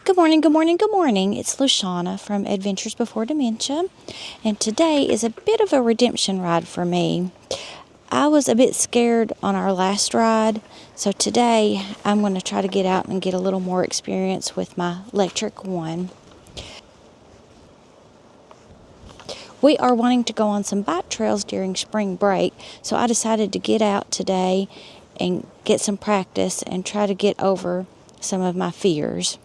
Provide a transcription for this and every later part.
Good morning, good morning, good morning. It's Luciana from Adventures Before Dementia, and today is a bit of a redemption ride for me. I was a bit scared on our last ride, so today I'm going to try to get out and get a little more experience with my Lectric One. We are wanting to go on some bike trails during spring break, so I decided to get out today and get some practice and try to get over some of my fears.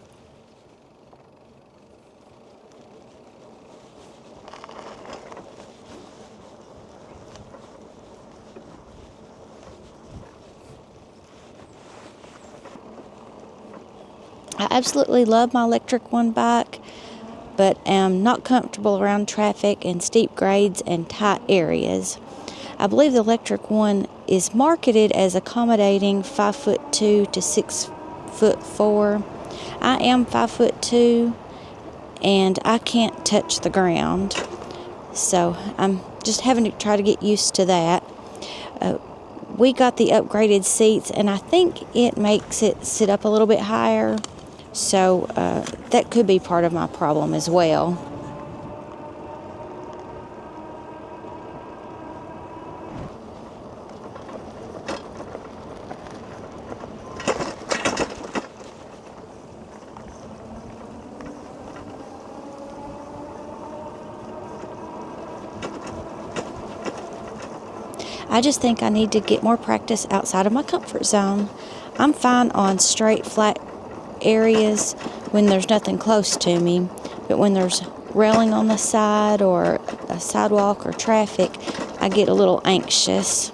I absolutely love my Lectric One bike, but am not comfortable around traffic and steep grades and tight areas. I believe the Lectric One is marketed as accommodating 5'2" to 6'4". I am 5'2", and I can't touch the ground, so I'm just having to try to get used to that. We got the upgraded seats, and I think it makes it sit up a little bit higher. So that could be part of my problem as well. I just think I need to get more practice outside of my comfort zone. I'm fine on straight, flat areas when there's nothing close to me, but when there's railing on the side or a sidewalk or traffic, I get a little anxious.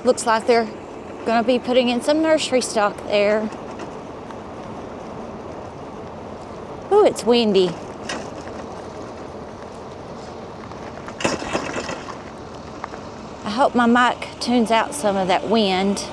Looks like they're going to be putting in some nursery stock there. Ooh, it's windy. I hope my mic tunes out some of that wind.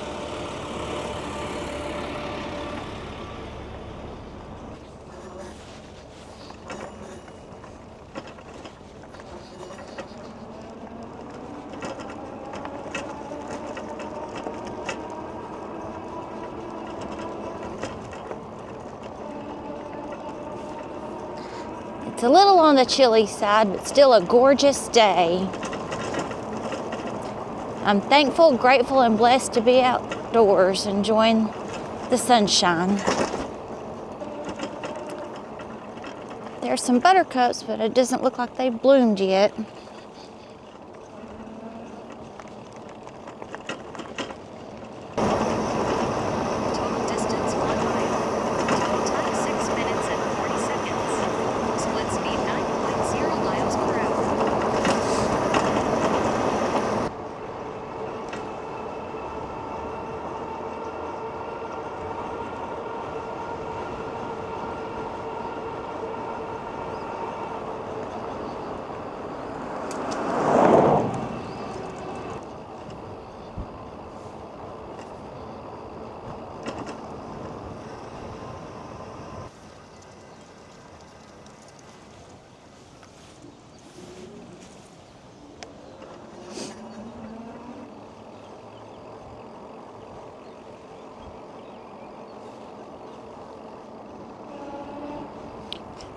It's a little on the chilly side, but still a gorgeous day. I'm thankful, grateful, and blessed to be outdoors enjoying the sunshine. There's some buttercups, but it doesn't look like they've bloomed yet. Total distance 1 mile. Total time 6 minutes and 40 seconds. Split speed 9.0 miles per hour.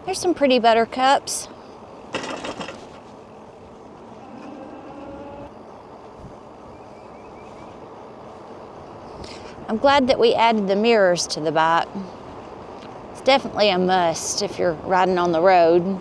There's some pretty buttercups. I'm glad that we added the mirrors to the bike. It's definitely a must if you're riding on the road.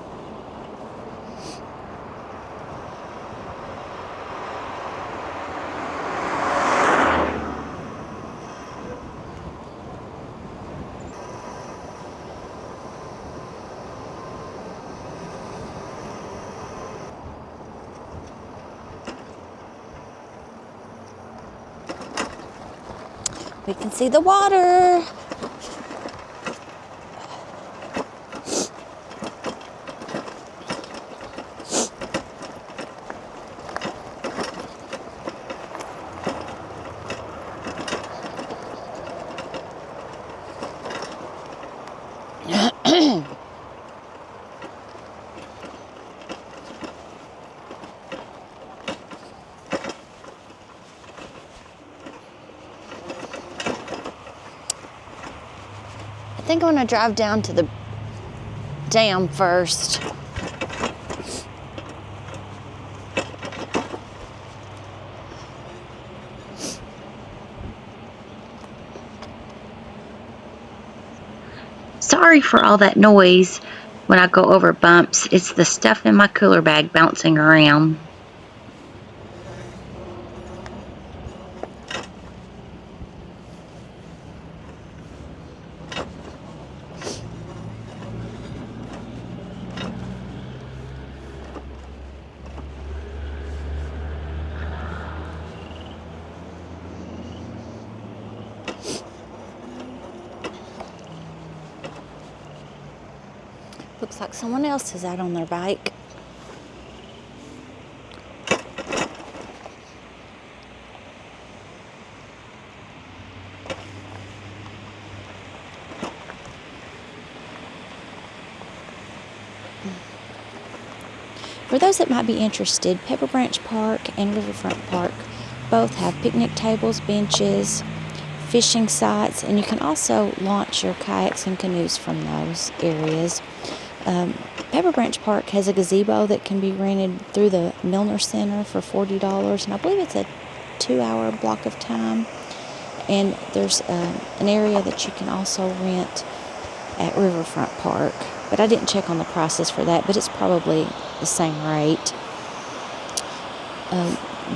We can see the water. think I'm gonna drive down to the dam first. Sorry for all that noise when I go over bumps. It's the stuff in my cooler bag bouncing around. Looks like someone else is out on their bike. For those that might be interested, Pepper Branch Park and Riverfront Park both have picnic tables, benches, fishing sites, and you can also launch your kayaks and canoes from those areas. Pepper Branch Park has a gazebo that can be rented through the Milner Center for $40, and I believe it's a 2-hour block of time. And there's an area that you can also rent at Riverfront Park, but I didn't check on the prices for that, but it's probably the same rate.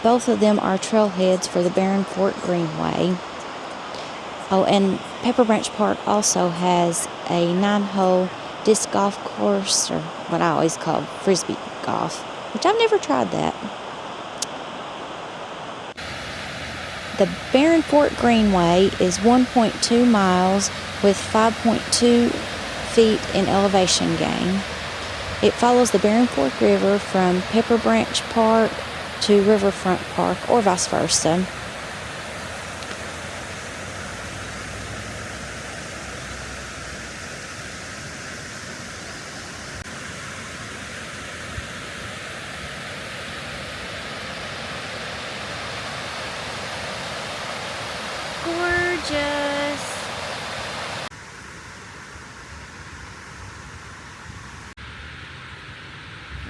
Both of them are trailheads for the Barren Greenway. Oh, and Pepper Branch Park also has a 9-hole disc golf course, or what I always call frisbee golf, which I've never tried that. The Barren Greenway is 1.2 miles with 5.2 feet in elevation gain. It follows the Barren Fork River from Pepper Branch Park to Riverfront Park, or vice versa. Gorgeous.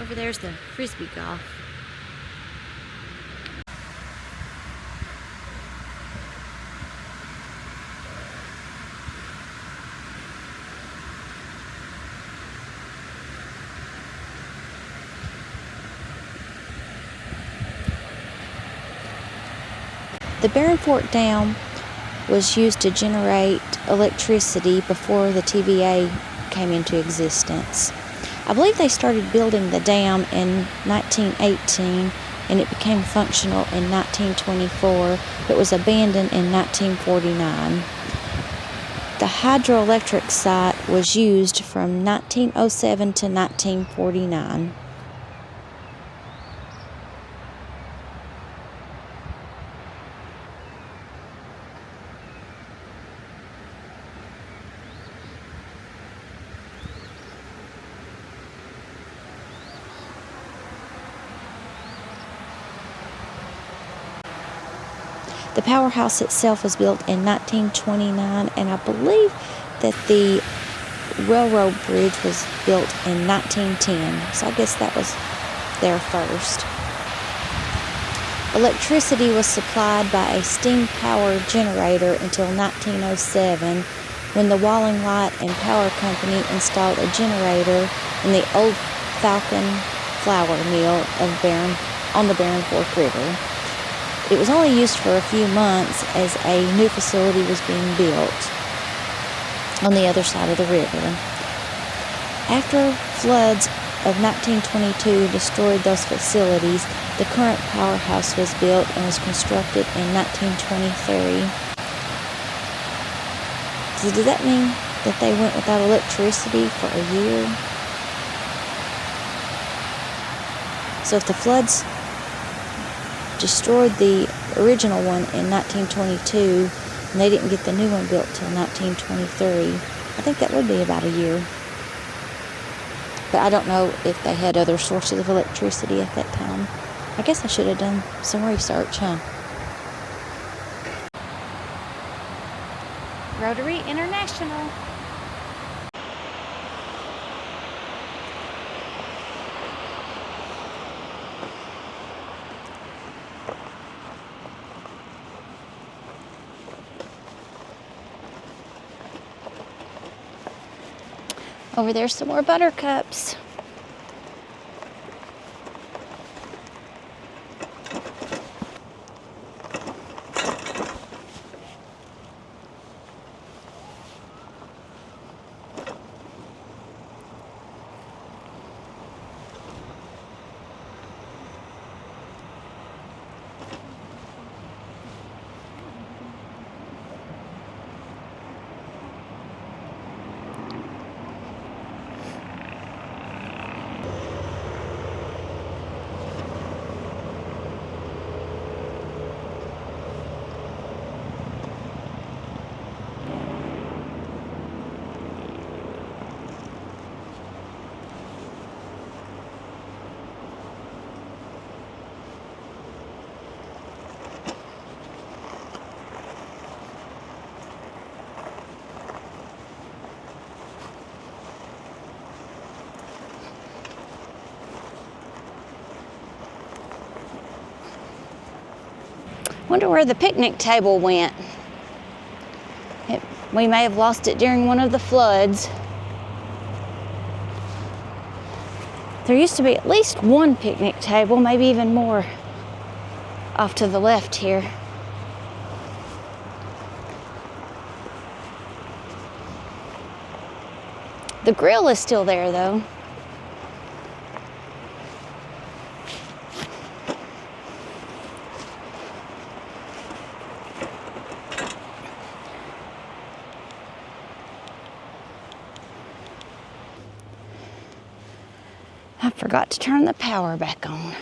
Over there's the frisbee golf. The Barren Fork Dam was used to generate electricity before the TVA came into existence. I believe they started building the dam in 1918 and it became functional in 1924. It was abandoned in 1949. The hydroelectric site was used from 1907 to 1949. The powerhouse itself was built in 1929, and I believe that the railroad bridge was built in 1910, so I guess that was there first. Electricity was supplied by a steam-powered generator until 1907, when the Walling Light and Power Company installed a generator in the old Falcon flour mill of Barren on the Barren Fork River. It was only used for a few months as a new facility was being built on the other side of the river. After floods of 1922 destroyed those facilities, the current powerhouse was built and was constructed in 1923. So does that mean that they went without electricity for a year? So if the floods destroyed the original one in 1922 and they didn't get the new one built till 1923, I think that would be about a year. But I don't know if they had other sources of electricity at that time. I guess I should have done some research, huh? Rotary International. Over there's some more buttercups. Wonder where the picnic table went. We may have lost it during one of the floods. There used to be at least one picnic table, maybe even more, off to the left here. The grill is still there though. I forgot to turn the power back on.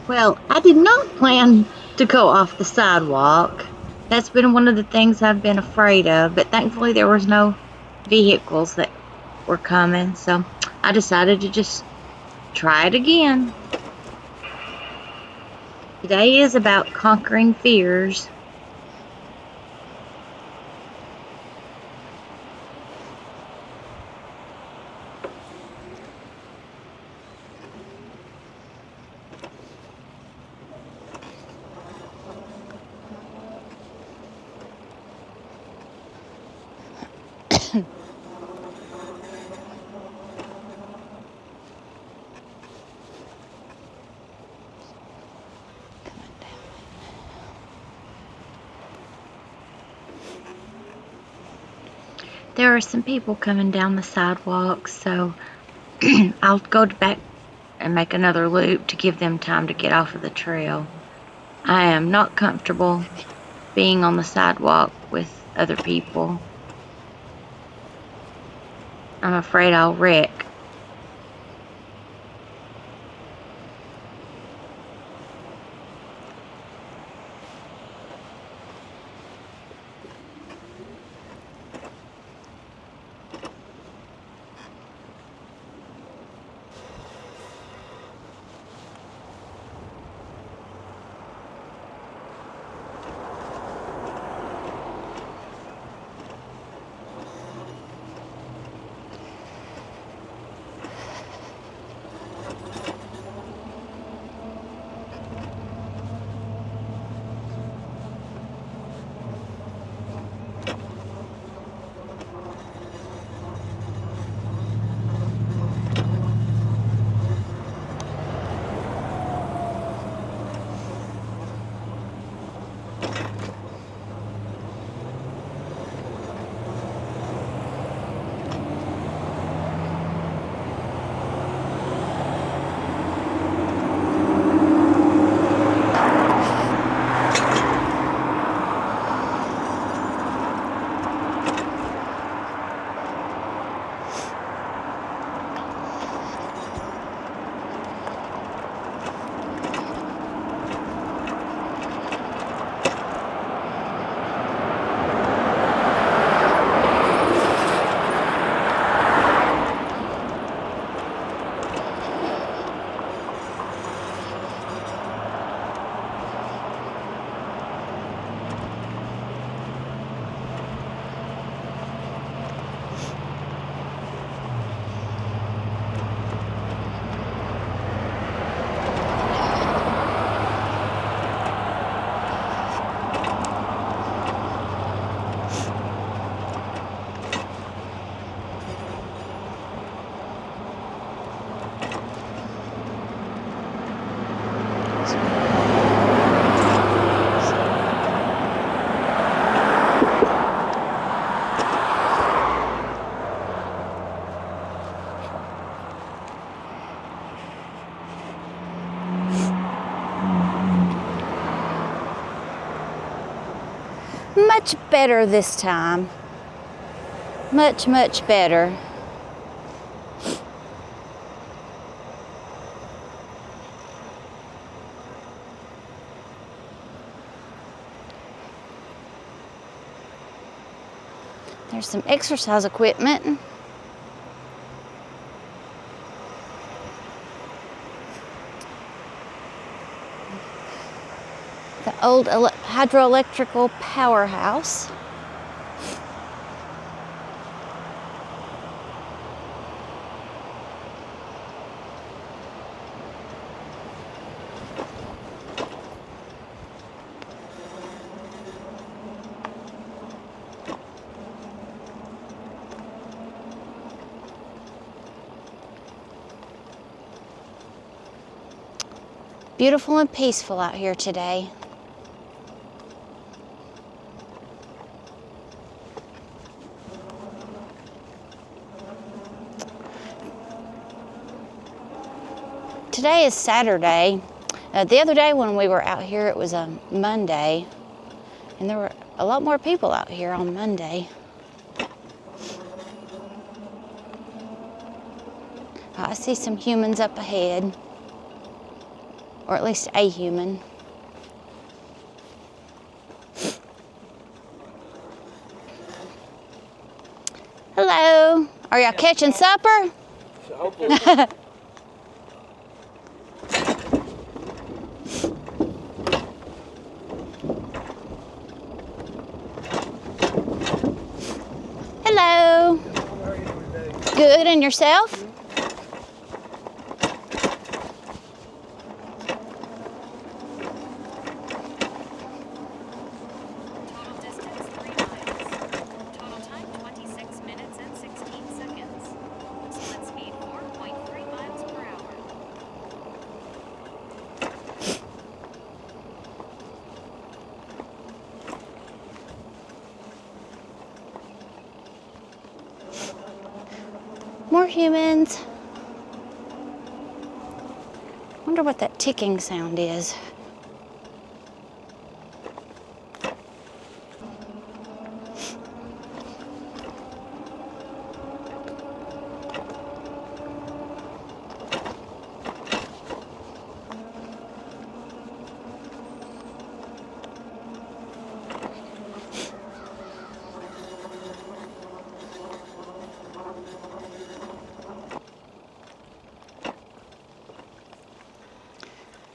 Well, I did not plan to go off the sidewalk. That's been one of the things I've been afraid of, but thankfully there was no vehicles that were coming, so I decided to just try it again. Today is about conquering fears. There are some people coming down the sidewalk, so I'll go back and make another loop to give them time to get off of the trail. I am not comfortable being on the sidewalk with other people. I'm afraid I'll wreck. Much better this time. Much, much better. There's some exercise equipment. The old hydroelectrical powerhouse. Beautiful and peaceful out here today. Today is Saturday. The other day when we were out here, it was a Monday, and there were a lot more people out here on Monday. I see some humans up ahead, or at least a human. Hello, are y'all catching supper? Hello. How are you doing today? Good, and yourself? Total distance 3 miles. Total time 26 minutes and 16 seconds. Split speed 4.3 miles per hour. More humans. Wonder what that ticking sound is.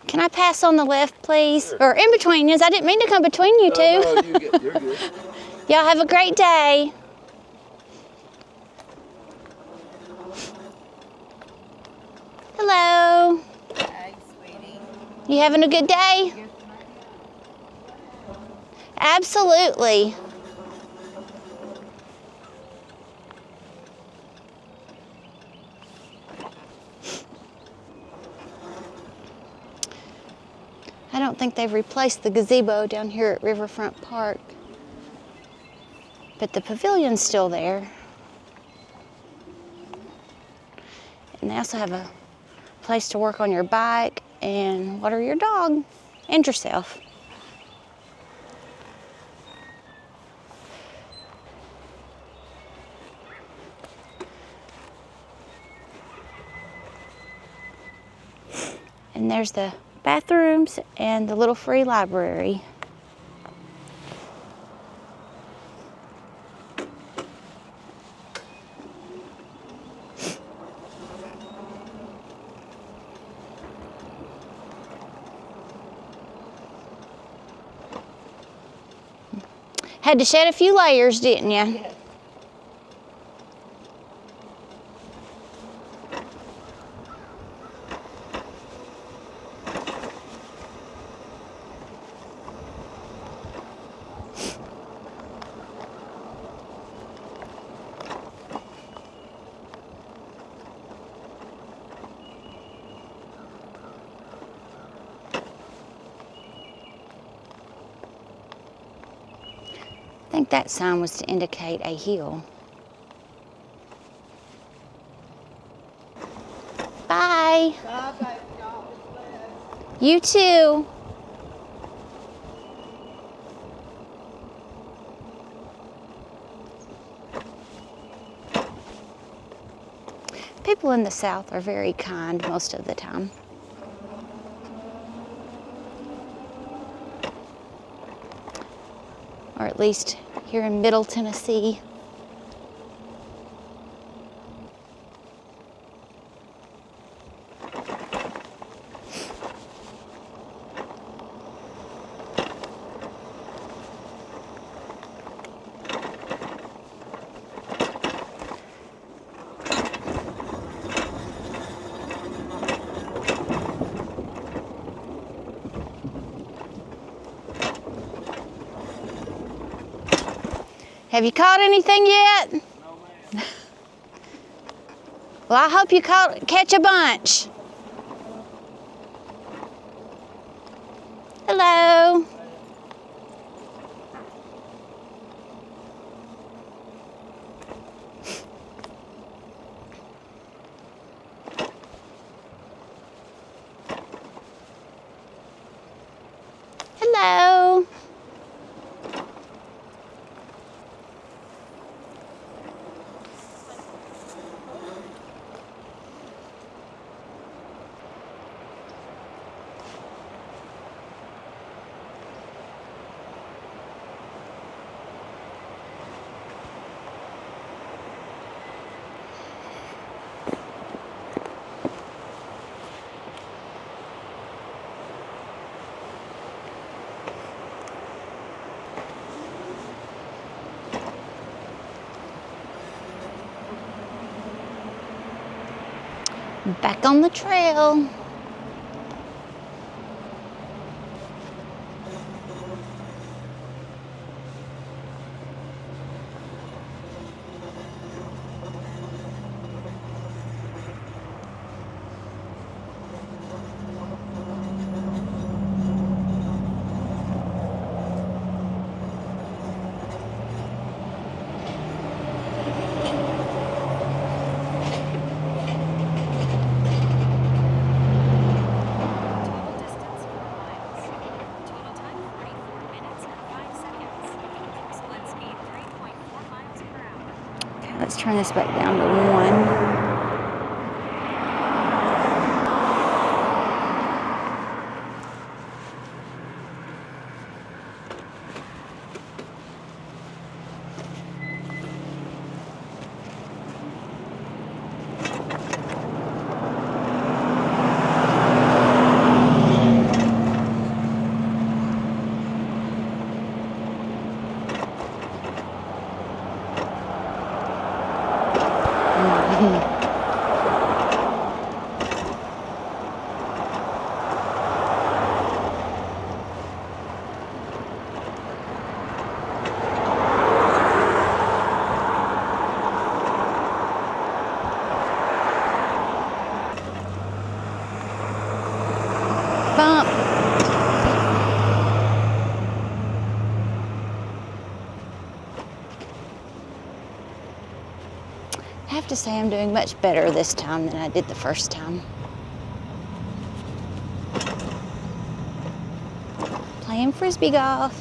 Can I pass on the left, please? Sure. Or in between you. I didn't mean to come between you two. No, you're good. Y'all have a great day. Hello. Hey, sweetie. You having a good day? Absolutely. I don't think they've replaced the gazebo down here at Riverfront Park, but the pavilion's still there. And they also have a place to work on your bike and water your dog and yourself. And there's the bathrooms and the little free library. Had to shed a few layers, didn't you? Yes. I think that sign was to indicate a hill. Bye. Bye, baby. Y'all be blessed. You too. People in the South are very kind most of the time. Or at least here in Middle Tennessee. Have you caught anything yet? No, ma'am. Well, I hope you catch a bunch. Hello. Hello. Back on the trail. Total distance 4 miles. Total time 44 minutes and 5 seconds. Split speed 3.4 miles per hour. Okay, let's turn this back down to 1. Bump. I have to say I'm doing much better this time than I did the first time. Playing frisbee golf.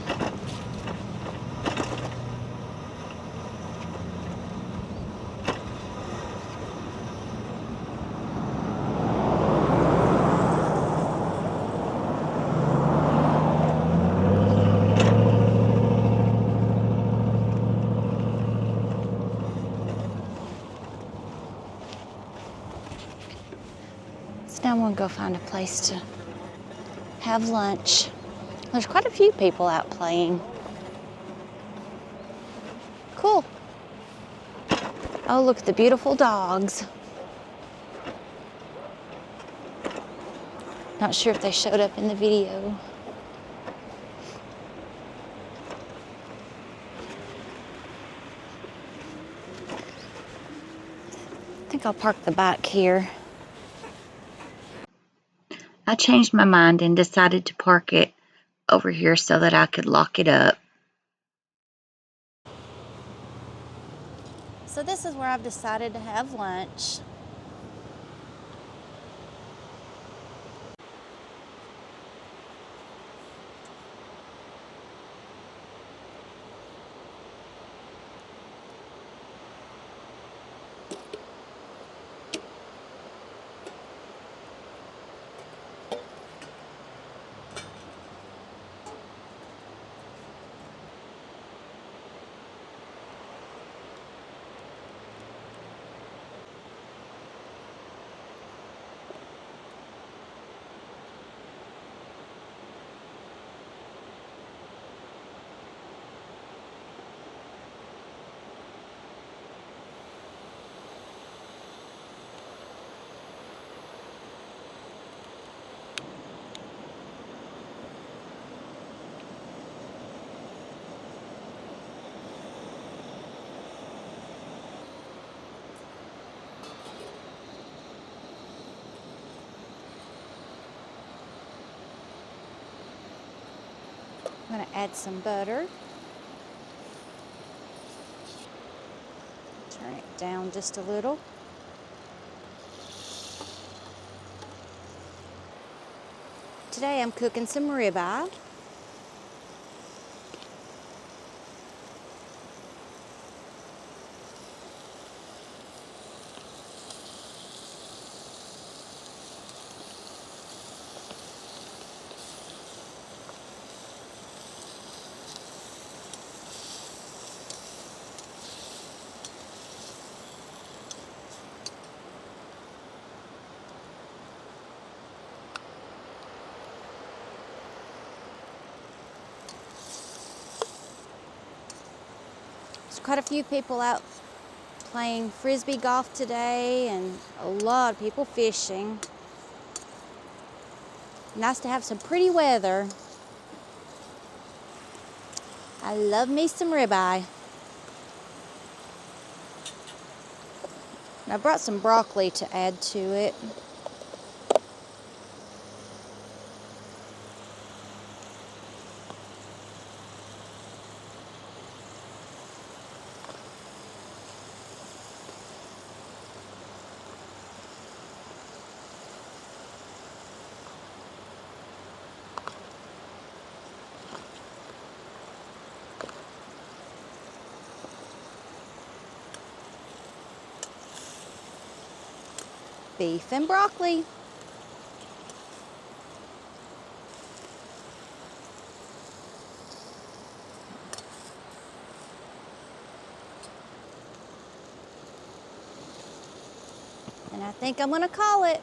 So now I'm gonna go find a place to have lunch. There's quite a few people out playing. Cool. Oh, look at the beautiful dogs. Not sure if they showed up in the video. I think I'll park the bike here. I changed my mind and decided to park it over here so that I could lock it up. So this is where I've decided to have lunch. I'm going to add some butter. Turn it down just a little. Today I'm cooking some ribeye. There's quite a few people out playing frisbee golf today and a lot of people fishing. Nice to have some pretty weather. I love me some ribeye. And I brought some broccoli to add to it. Beef and broccoli. And I think I'm gonna call it.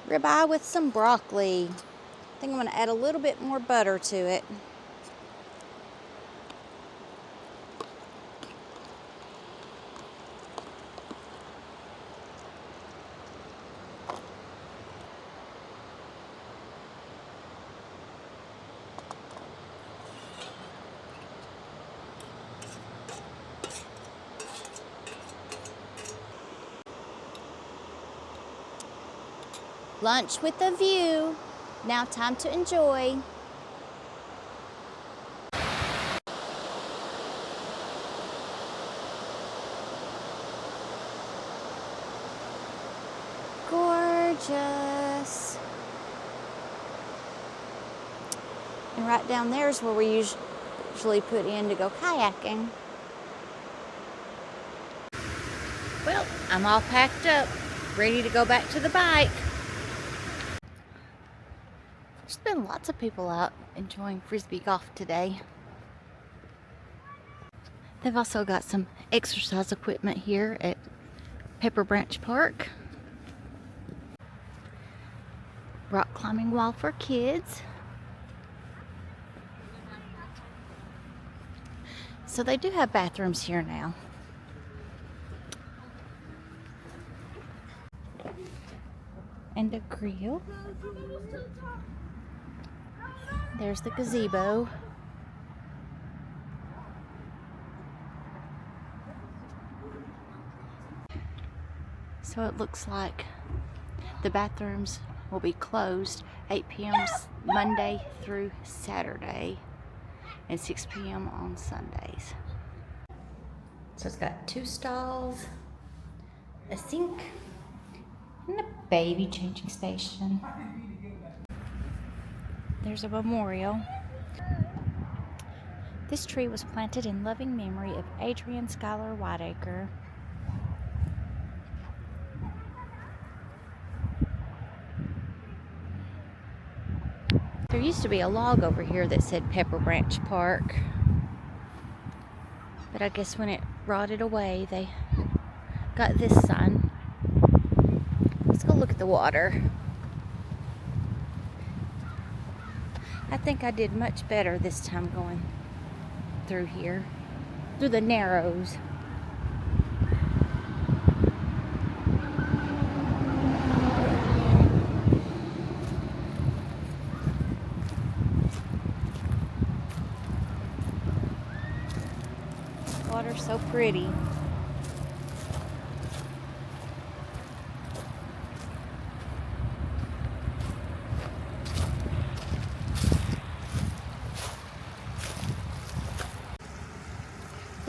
Ribeye with some broccoli. I think I'm gonna add a little bit more butter to it. Lunch with a view. Now time to enjoy. Gorgeous. And right down there is where we usually put in to go kayaking. Well, I'm all packed up, ready to go back to the bike. There's been lots of people out enjoying frisbee golf today. They've also got some exercise equipment here at Pepper Branch Park. Rock climbing wall for kids. So they do have bathrooms here now. And a grill. There's the gazebo. So it looks like the bathrooms will be closed 8 p.m. Monday through Saturday and 6 p.m. on Sundays. So it's got 2 stalls, a sink, and a baby changing station. There's a memorial. This tree was planted in loving memory of Adrian Schuyler Whiteacre. There used to be a log over here that said Pepper Branch Park, but I guess when it rotted away, they got this sign. Let's go look at the water. I think I did much better this time going through here, through the Narrows. Water's so pretty.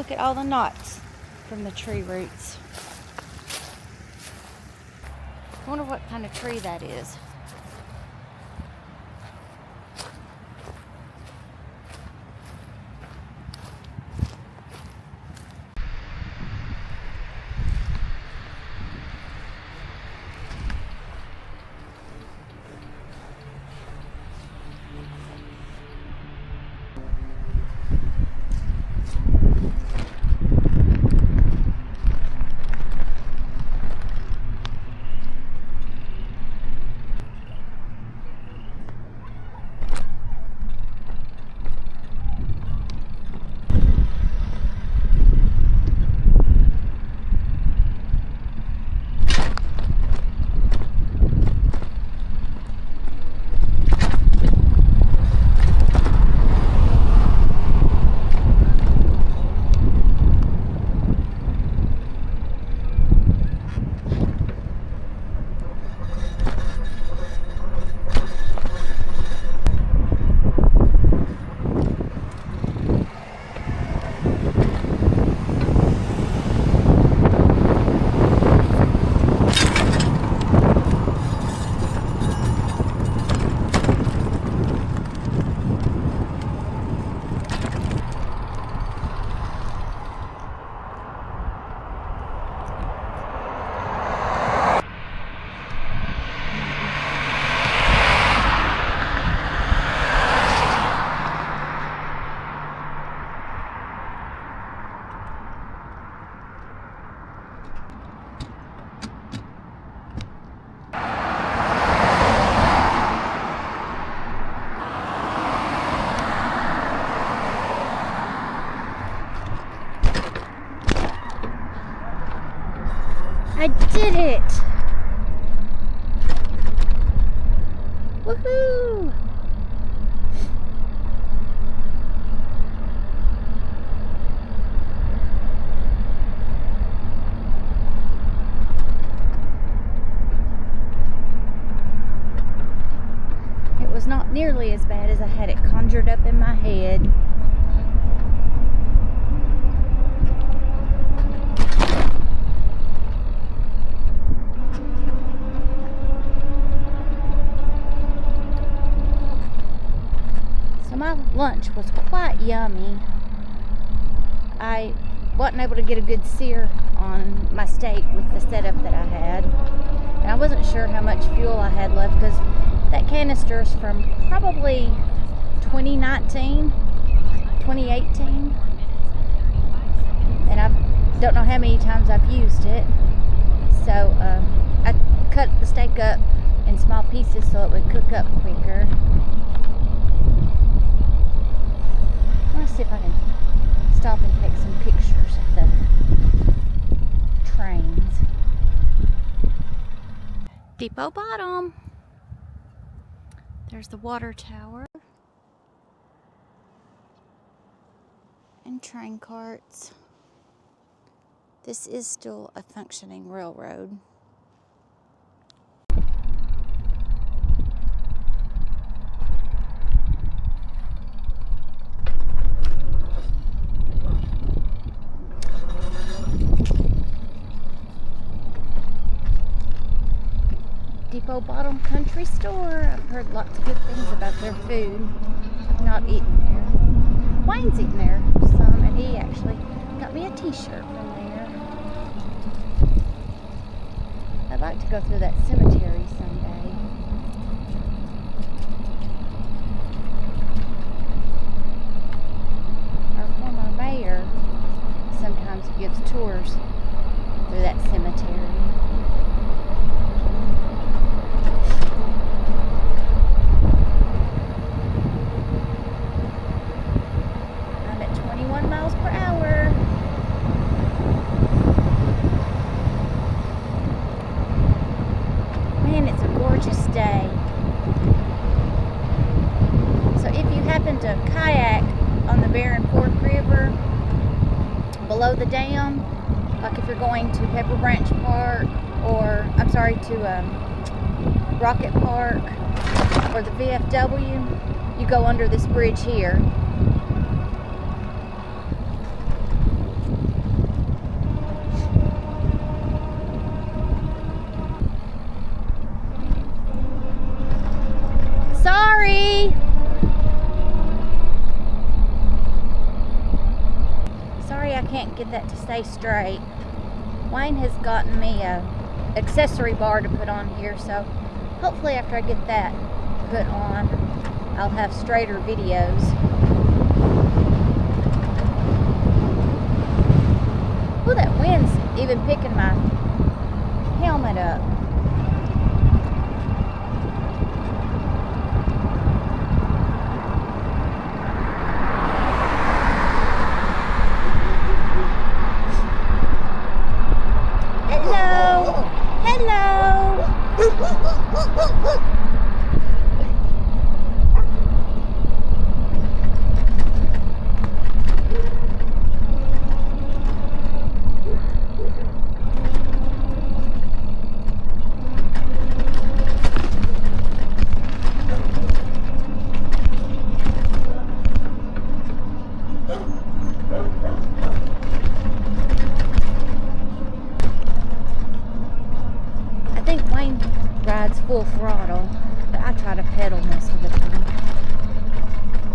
look at all the knots from the tree roots. I wonder what kind of tree that is. I did it! Woohoo! It was not nearly as bad as I had it conjured up in my head. My lunch was quite yummy. I wasn't able to get a good sear on my steak with the setup that I had. And I wasn't sure how much fuel I had left because that canister is from probably 2019, 2018. And I don't know how many times I've used it. So I cut the steak up in small pieces so it would cook up quicker. Let's see if I can stop and take some pictures of the trains. DepotBottom. There's the water tower. And train carts. This is still a functioning railroad. DepotBottom Country Store. I've heard lots of good things about their food. I've not eaten there. Wayne's eaten there some, and he actually got me a t-shirt from there. I'd like to go through that cemetery someday. Our former mayor sometimes gives tours through that cemetery. Day. So if you happen to kayak on the Barren Fork River below the dam, like if you're going to Pepper Branch Park or to Rocket Park or the VFW, you go under this bridge here. Sorry. Sorry I can't get that to stay straight. Wayne has gotten me a accessory bar to put on here, so hopefully after I get that put on, I'll have straighter videos. Oh, that wind's even picking my helmet up. Hello. Hello. I think Wayne rides full throttle, but I try to pedal most of the time.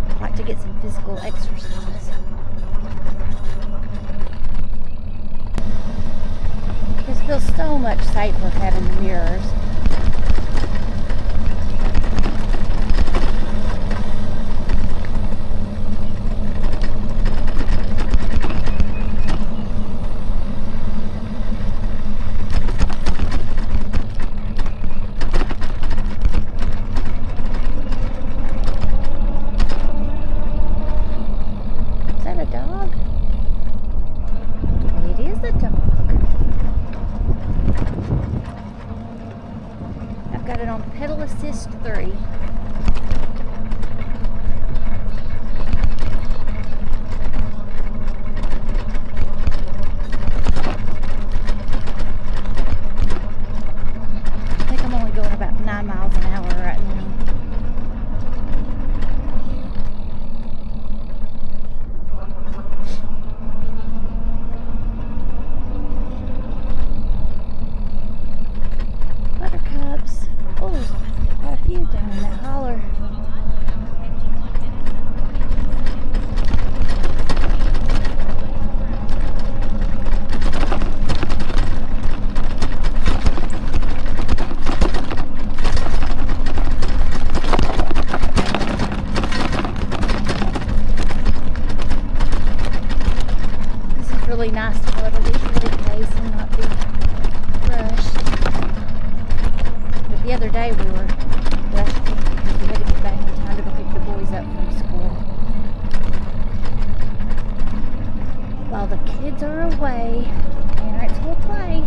I like to get some physical exercise. This feels so much safer having the mirrors. Is that a dog? It is a dog. I've got it on pedal assist 3. I think I'm only going about 9 miles an hour right now. Buttercups. Oh, there's quite a few down in that holler. This is really nice to go at a leisurely pace and not be rushed. But the other day we were rushed because we had to get back in time to go pick the boys up from school. While the kids are away, parents will play.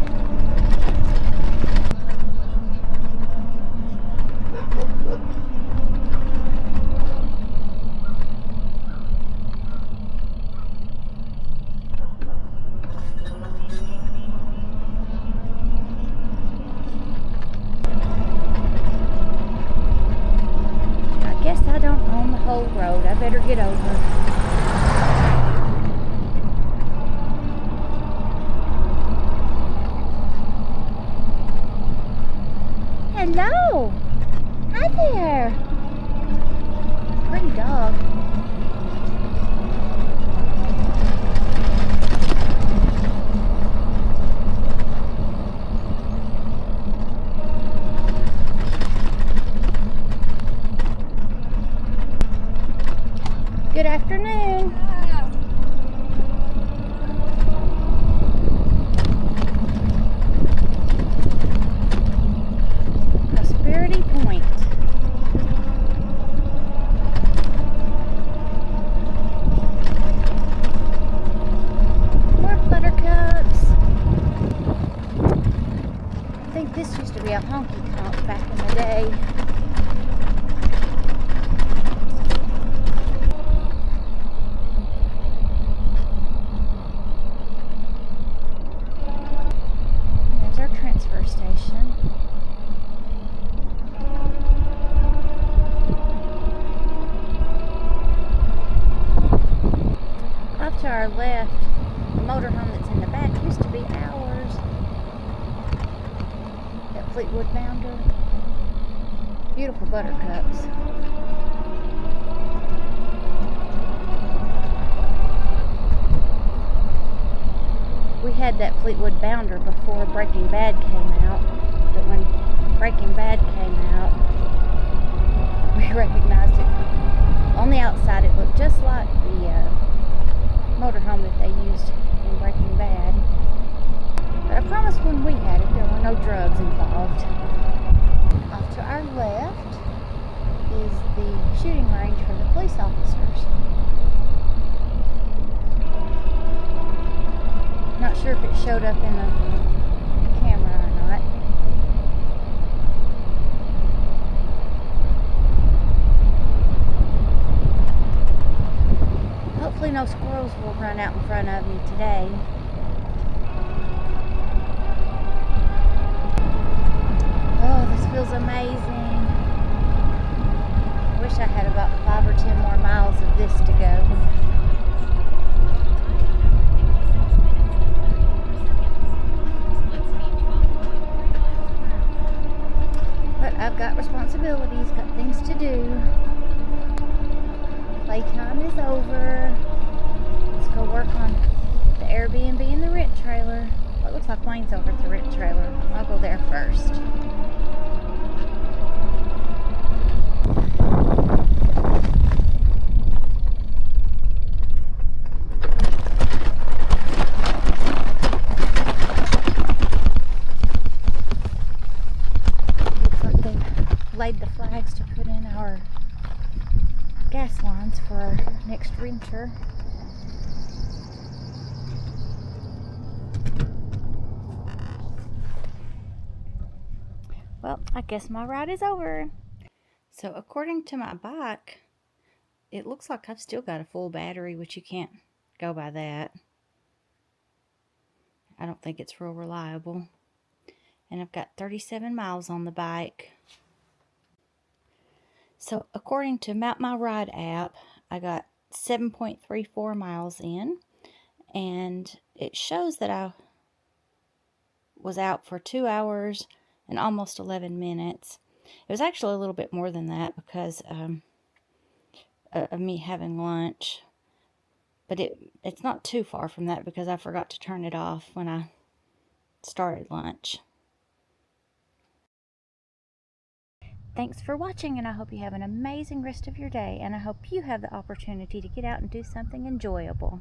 I guess I don't own the whole road. I better get over. Hello. Hi there. Pretty dog. Good afternoon. Prosperity Point. More buttercups. I think this used to be a honky tonk back in the day. There's our transfer station. Off to our left, the motorhome that's in the back used to be ours. That Fleetwood Bounder. Beautiful buttercups. had that Fleetwood Bounder before Breaking Bad came out, but when Breaking Bad came out, we recognized it. On the outside, it looked just like the motorhome that they used in Breaking Bad. But I promise when we had it, there were no drugs involved. Off to our left is the shooting range for the police officers. Not sure if it showed up in the camera or not. Hopefully no squirrels will run out in front of me today. Oh, this feels amazing. I wish I had about 5 or 10 more miles of this to go. But I've got responsibilities, got things to do. Playtime is over. Let's go work on the Airbnb and the rent trailer. Well, it looks like Wayne's over at the rent trailer. I'll go there first. Looks like they've laid the flags to put in our gas lines for our next winter. Well, I guess my ride is over. So according to my bike, it looks like I've still got a full battery, which you can't go by that. I don't think it's real reliable. And I've got 37 miles on the bike. So according to Map My Ride app, I got 7.34 miles in, and it shows that I was out for 2 hours and almost 11 minutes. It was actually a little bit more than that because of me having lunch, but it's not too far from that because I forgot to turn it off when I started lunch. Thanks for watching, and I hope you have an amazing rest of your day, and I hope you have the opportunity to get out and do something enjoyable.